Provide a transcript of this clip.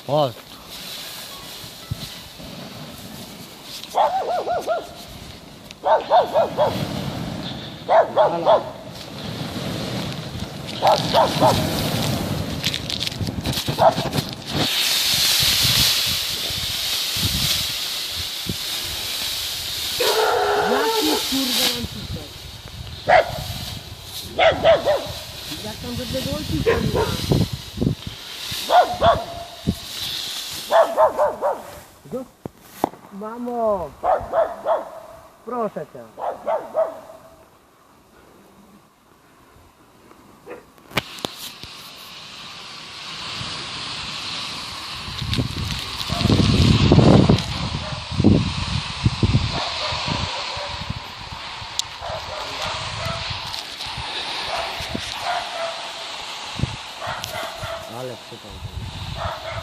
Chodź. Halo. Jaki kurwa łańcuszek? Jak tam żadnego łańcuszka nie ma? Mamo! Proszę cię. Ale przypomnę.